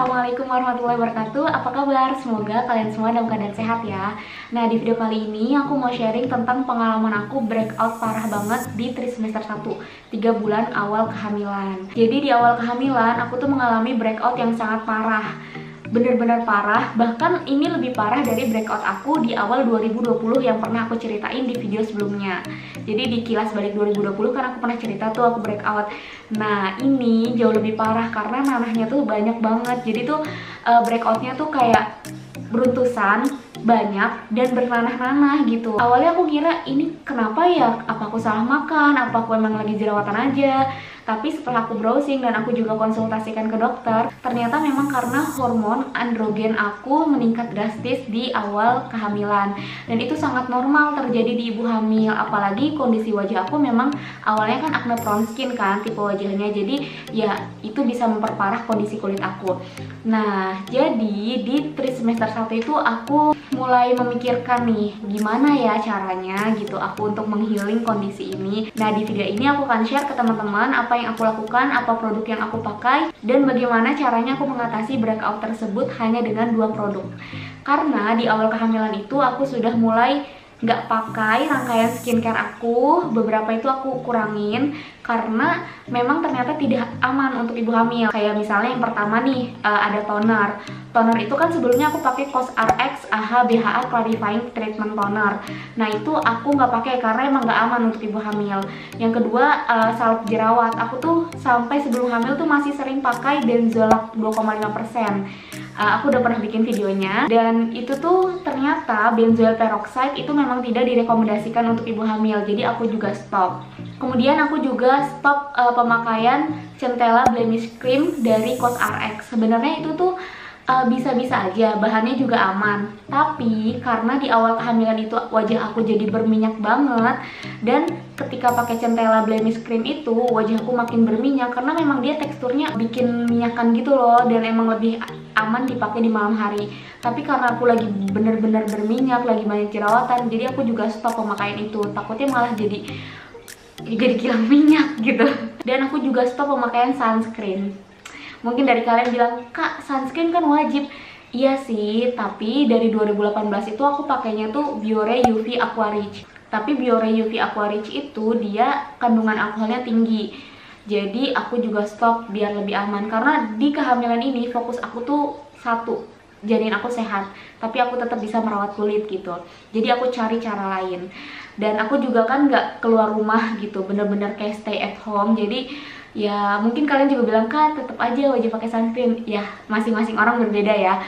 Assalamualaikum warahmatullahi wabarakatuh. Apa kabar? Semoga kalian semua dalam keadaan sehat ya. Nah, di video kali ini aku mau sharing tentang pengalaman aku breakout parah banget di trimester 1, 3 bulan awal kehamilan. Jadi di awal kehamilan aku tuh mengalami breakout yang sangat parah. Bener-bener parah, bahkan ini lebih parah dari breakout aku di awal 2020 yang pernah aku ceritain di video sebelumnya. Jadi di kilas balik 2020 kan aku pernah cerita tuh aku breakout. Nah, ini jauh lebih parah karena nanahnya tuh banyak banget. Jadi tuh breakoutnya tuh kayak beruntusan, banyak, dan bernanah-nanah gitu. Awalnya aku kira ini kenapa ya? Apa aku salah makan? Apa aku emang lagi jerawatan aja? Tapi setelah aku browsing dan aku juga konsultasikan ke dokter, ternyata memang karena hormon androgen aku meningkat drastis di awal kehamilan. Dan itu sangat normal terjadi di ibu hamil, apalagi kondisi wajah aku memang awalnya kan acne prone skin kan tipe wajahnya. Jadi ya itu bisa memperparah kondisi kulit aku. Nah, jadi di trimester 1 itu aku mulai memikirkan nih gimana ya caranya gitu aku untuk menghealing kondisi ini. Nah, di video ini aku akan share ke teman-teman apa yang aku lakukan, apa produk yang aku pakai, dan bagaimana caranya aku mengatasi breakout tersebut hanya dengan 2 produk. Karena di awal kehamilan itu aku sudah mulai nggak pakai rangkaian skincare aku, beberapa itu aku kurangin karena memang ternyata tidak aman untuk ibu hamil. Kayak misalnya yang pertama nih ada toner. Toner itu kan sebelumnya aku pakai COSRX AHA BHA Clarifying Treatment Toner. Nah, itu aku nggak pakai karena emang nggak aman untuk ibu hamil. Yang kedua salep jerawat. Aku tuh sampai sebelum hamil tuh masih sering pakai Benzoac 2,5%. Aku udah pernah bikin videonya, dan itu tuh ternyata benzoyl peroxide itu memang tidak direkomendasikan untuk ibu hamil, jadi aku juga stop. Kemudian aku juga stop pemakaian Centella Blemish Cream dari COSRX. Sebenarnya itu tuh bisa-bisa aja, bahannya juga aman, tapi karena di awal kehamilan itu wajah aku jadi berminyak banget, dan ketika pakai Centella Blemish Cream itu wajahku makin berminyak karena memang dia teksturnya bikin minyakan gitu loh, dan emang lebih aman dipakai di malam hari. Tapi karena aku lagi bener-bener berminyak, lagi banyak jerawatan, jadi aku juga stop pemakaian itu, takutnya malah jadi kilang minyak gitu. Dan aku juga stop pemakaian sunscreen. Mungkin dari kalian bilang, "Kak, sunscreen kan wajib." Iya sih, tapi dari 2018 itu aku pakainya tuh Biore UV Aqua Rich. Tapi Biore UV Aqua Rich itu dia kandungan alkoholnya tinggi. Jadi aku juga stop biar lebih aman, karena di kehamilan ini fokus aku tuh satu, jadiin aku sehat, tapi aku tetap bisa merawat kulit gitu. Jadi aku cari cara lain. Dan aku juga kan nggak keluar rumah gitu, bener-bener kayak stay at home. Jadi ya mungkin kalian juga bilang, "Kak, tetap aja wajib pakai sunscreen." Ya masing-masing orang berbeda ya.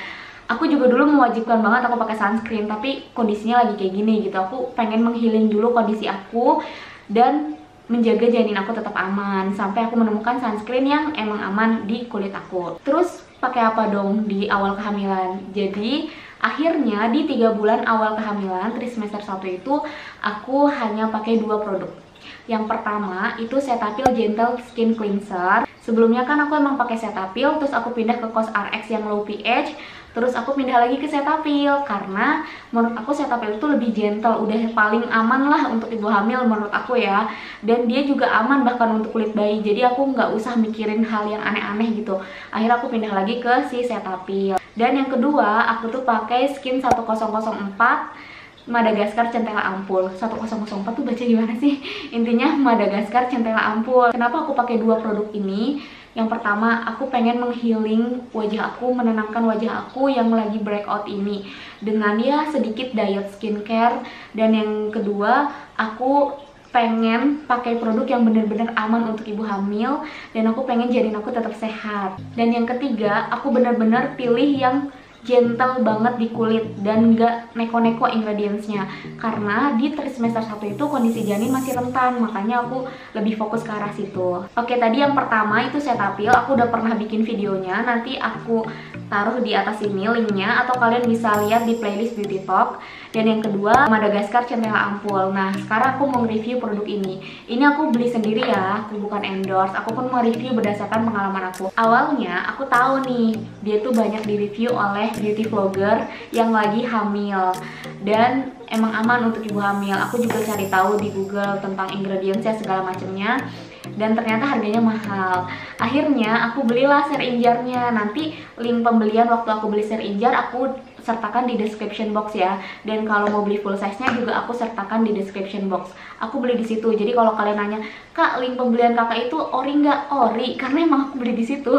Aku juga dulu mewajibkan banget aku pakai sunscreen, tapi kondisinya lagi kayak gini gitu. Aku pengen menghealing dulu kondisi aku dan menjaga janin aku tetap aman sampai aku menemukan sunscreen yang emang aman di kulit aku. Terus pakai apa dong di awal kehamilan? Jadi akhirnya di 3 bulan awal kehamilan trimester 1 itu aku hanya pakai 2 produk. Yang pertama itu Cetaphil Gentle Skin Cleanser. Sebelumnya kan aku emang pakai Cetaphil, terus aku pindah ke COSRX yang low pH, terus aku pindah lagi ke Cetaphil karena menurut aku Cetaphil itu lebih gentle, udah paling aman lah untuk ibu hamil menurut aku ya. Dan dia juga aman bahkan untuk kulit bayi, jadi aku nggak usah mikirin hal yang aneh-aneh gitu. Akhirnya aku pindah lagi ke si Cetaphil. Dan yang kedua aku tuh pakai Skin 1004 Madagascar Centella Ampul. 1004 tuh baca gimana sih? Intinya Madagascar Centella Ampul. Kenapa aku pakai 2 produk ini? Yang pertama, aku pengen menghealing wajah aku, menenangkan wajah aku yang lagi breakout ini dengan ya sedikit diet skincare. Dan yang kedua, aku pengen pakai produk yang bener-bener aman untuk ibu hamil, dan aku pengen janin aku tetap sehat. Dan yang ketiga, aku bener-bener pilih yang gentle banget di kulit dan nggak neko-neko ingredientsnya, karena di trimester 1 itu kondisi janin masih rentan, makanya aku lebih fokus ke arah situ. Oke, tadi yang pertama itu Cetaphil, aku udah pernah bikin videonya, nanti aku taruh di atas ini linknya, atau kalian bisa lihat di playlist Beauty Talk. Dan yang kedua Madagascar Centella Ampul. Nah, sekarang aku mau review produk ini. Ini aku beli sendiri ya, aku bukan endorse, aku pun mau review berdasarkan pengalaman aku. Awalnya aku tahu nih dia tuh banyak di review oleh beauty vlogger yang lagi hamil, dan emang aman untuk ibu hamil. Aku juga cari tahu di Google tentang ingredientsnya segala macamnya. dan ternyata harganya mahal. Akhirnya aku belilah share jar-nya. Nanti link pembelian waktu aku beli share jar aku sertakan di description box ya. Dan kalau mau beli full size-nya juga aku sertakan di description box. Aku beli di situ. Jadi kalau kalian nanya, "Kak, link pembelian kakak itu ori nggak?" Ori, karena emang aku beli di situ.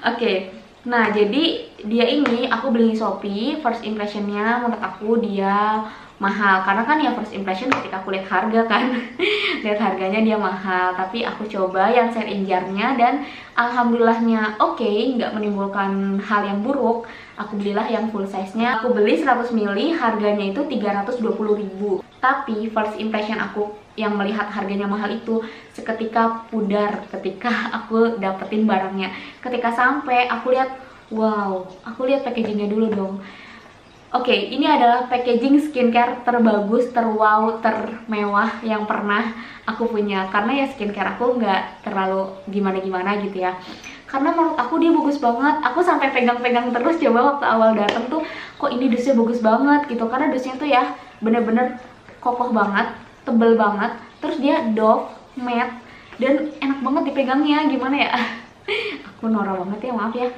Oke. Nah, jadi dia ini aku beli di Shopee. First impressionnya menurut aku dia mahal, karena kan ya first impression ketika aku lihat harga kan. Lihat harganya dia mahal, tapi aku coba yang share jar-nya dan alhamdulillahnya oke, nggak menimbulkan hal yang buruk. Aku belilah yang full size-nya. Aku beli 100 ml, harganya itu 320.000. Tapi first impression aku yang melihat harganya mahal itu seketika pudar ketika aku dapetin barangnya. Ketika sampai aku lihat, wow, aku lihat packagingnya dulu dong. Oke, ini adalah packaging skincare terbagus, terwow, termewah yang pernah aku punya. Karena ya skincare aku nggak terlalu gimana-gimana gitu ya. Karena menurut aku dia bagus banget. Aku sampai pegang-pegang terus coba waktu awal dateng tuh, kok ini dusnya bagus banget gitu. Karena dusnya tuh ya bener-bener kokoh banget, tebel banget. Terus dia doff, matte, dan enak banget dipegangnya. Gimana ya? Aku norak banget ya, maaf ya.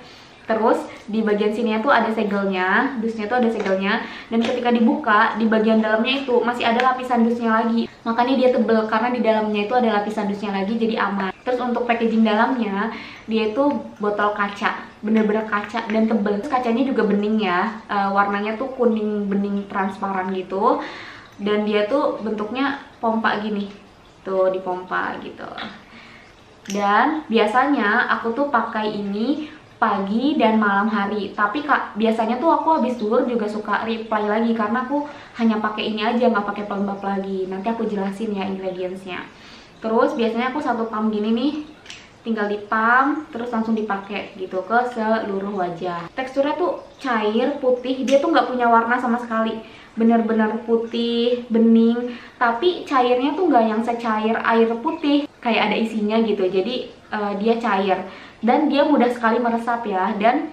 Terus di bagian sini tuh ada segelnya, dusnya tuh ada segelnya, dan ketika dibuka di bagian dalamnya itu masih ada lapisan dusnya lagi. Makanya dia tebel karena di dalamnya itu ada lapisan dusnya lagi, jadi aman. Terus untuk packaging dalamnya dia itu botol kaca, bener-bener kaca dan tebel. Terus kacanya juga bening ya, warnanya tuh kuning bening transparan gitu. Dan dia tuh bentuknya pompa gini, tuh dipompa gitu. Dan biasanya aku tuh pakai ini pagi dan malam hari, tapi kak biasanya tuh aku habis zuhur juga suka reply lagi karena aku hanya pakai ini aja, nggak pakai pelembab lagi. Nanti aku jelasin ya ingredientsnya. Terus biasanya aku satu pump gini nih, tinggal dipump terus langsung dipakai gitu ke seluruh wajah. Teksturnya tuh cair, putih, dia tuh nggak punya warna sama sekali, bener-bener putih, bening, tapi cairnya tuh nggak yang secair air putih, kayak ada isinya gitu. Jadi dia cair dan dia mudah sekali meresap ya. Dan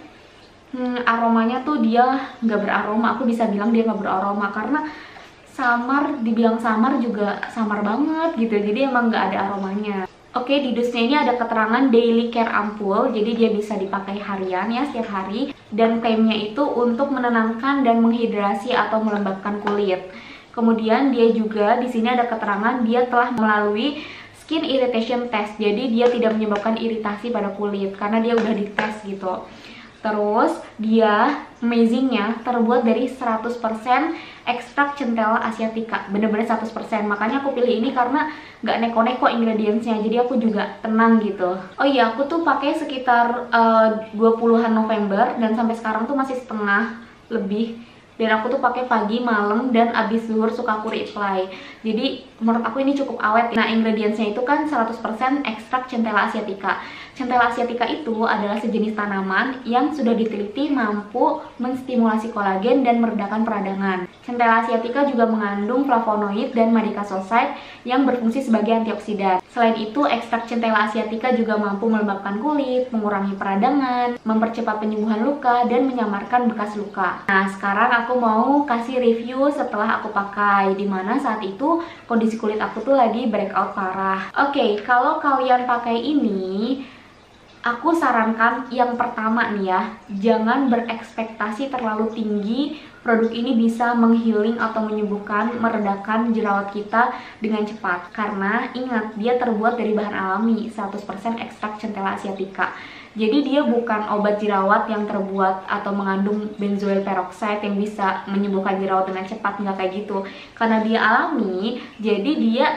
aromanya tuh dia nggak beraroma. Aku bisa bilang dia nggak beraroma karena samar, dibilang samar juga samar banget gitu. Jadi emang nggak ada aromanya. Oke, di dusnya ini ada keterangan daily care ampul, jadi dia bisa dipakai harian ya, setiap hari. Dan klaimnya itu untuk menenangkan dan menghidrasi atau melembabkan kulit. Kemudian dia juga di sini ada keterangan dia telah melalui skin irritation test, jadi dia tidak menyebabkan iritasi pada kulit karena dia udah dites gitu. Terus dia amazingnya terbuat dari 100% ekstrak centella asiatica, bener-bener 100%. Makanya aku pilih ini karena nggak neko-neko ingredientsnya, jadi aku juga tenang gitu. Oh iya, aku tuh pakai sekitar 20-an November dan sampai sekarang tuh masih setengah lebih. Dan aku tuh pakai pagi, malam, dan abis zuhur suka aku reapply. Jadi menurut aku ini cukup awet. Nah, ingredientsnya itu kan 100% ekstrak centella asiatica. Centella asiatica itu adalah sejenis tanaman yang sudah diteliti mampu menstimulasi kolagen dan meredakan peradangan. Centella asiatica juga mengandung flavonoid dan madecassoside yang berfungsi sebagai antioksidan. Selain itu, ekstrak centella asiatica juga mampu melembabkan kulit, mengurangi peradangan, mempercepat penyembuhan luka, dan menyamarkan bekas luka. Nah, sekarang aku mau kasih review setelah aku pakai, dimana saat itu kondisi kulit aku tuh lagi breakout parah. Oke, kalau kalian pakai ini, aku sarankan yang pertama nih ya, jangan berekspektasi terlalu tinggi produk ini bisa menghealing atau menyembuhkan, meredakan jerawat kita dengan cepat. Karena ingat, dia terbuat dari bahan alami, 100% ekstrak centella asiatica. Jadi dia bukan obat jerawat yang terbuat atau mengandung benzoyl peroxide yang bisa menyembuhkan jerawat dengan cepat, nggak kayak gitu. Karena dia alami, jadi dia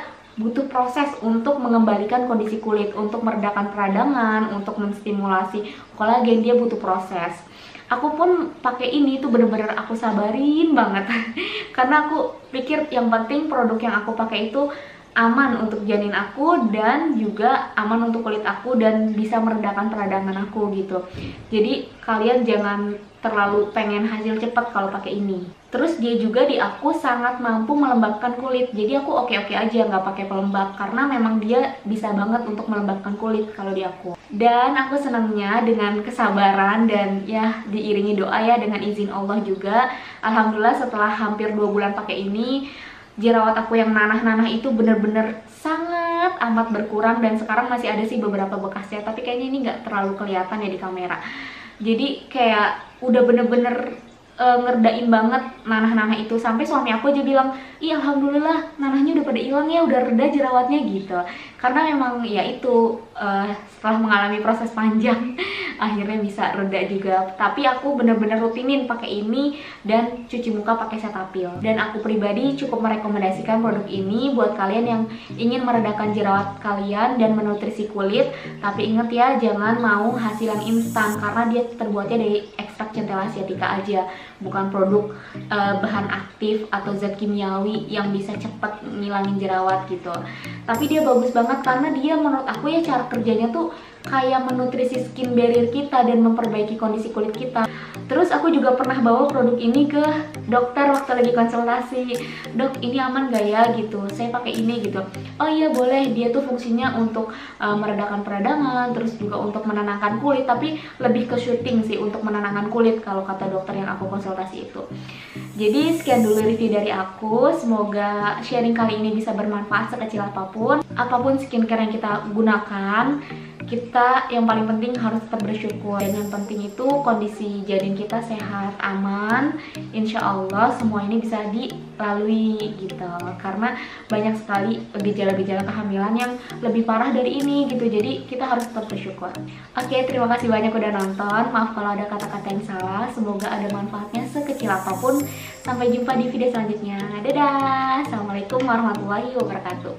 butuh proses untuk mengembalikan kondisi kulit, untuk meredakan peradangan, untuk menstimulasi kolagen, dia butuh proses. Aku pun pakai ini tuh bener-bener aku sabarin banget karena aku pikir yang penting produk yang aku pakai itu aman untuk janin aku dan juga aman untuk kulit aku dan bisa meredakan peradangan aku gitu. Jadi kalian jangan terlalu pengen hasil cepat kalau pakai ini. Terus dia juga di aku sangat mampu melembabkan kulit. Jadi aku oke-oke aja nggak pakai pelembab karena memang dia bisa banget untuk melembabkan kulit kalau di aku. Dan aku senangnya dengan kesabaran dan ya diiringi doa ya dengan izin Allah juga. Alhamdulillah setelah hampir 2 bulan pakai ini, jerawat aku yang nanah-nanah itu bener-bener sangat sangat amat berkurang, dan sekarang masih ada sih beberapa bekasnya, tapi kayaknya ini nggak terlalu kelihatan ya di kamera. Jadi kayak udah bener-bener ngerdain banget nanah-nanah itu, sampai suami aku aja bilang, "Ih, alhamdulillah nanahnya udah pada hilang ya, udah reda jerawatnya," gitu. Karena memang ya itu setelah mengalami proses panjang akhirnya bisa reda juga. Tapi aku bener-bener rutinin pakai ini dan cuci muka pakai Cetaphil. Dan aku pribadi cukup merekomendasikan produk ini buat kalian yang ingin meredakan jerawat kalian dan menutrisi kulit. Tapi inget ya, jangan mau hasilan instan karena dia terbuatnya dari ekstrak centella asiatica aja, bukan produk bahan aktif atau zat kimiawi yang bisa cepat ngilangin jerawat gitu. Tapi dia bagus banget karena dia menurut aku ya cara kerjanya tuh kayak menutrisi skin barrier kita dan memperbaiki kondisi kulit kita. Terus aku juga pernah bawa produk ini ke dokter waktu lagi konsultasi. "Dok, ini aman gak ya?" gitu. "Saya pakai ini," gitu. "Oh iya boleh, dia tuh fungsinya untuk meredakan peradangan, terus juga untuk menenangkan kulit, tapi lebih ke shooting sih untuk menenangkan kulit," kalau kata dokter yang aku konsultasi itu. Jadi sekian dulu review dari aku, semoga sharing kali ini bisa bermanfaat sekecil apapun. Apapun skincare yang kita gunakan, kita yang paling penting harus tetap bersyukur, dan yang penting itu kondisi janin kita sehat, aman. Insya Allah semua ini bisa dilalui gitu, karena banyak sekali gejala-gejala kehamilan yang lebih parah dari ini gitu, jadi kita harus tetap bersyukur. Oke, terima kasih banyak udah nonton, maaf kalau ada kata-kata yang salah, semoga ada manfaatnya sekecil apapun. Sampai jumpa di video selanjutnya, dadah. Assalamualaikum warahmatullahi wabarakatuh.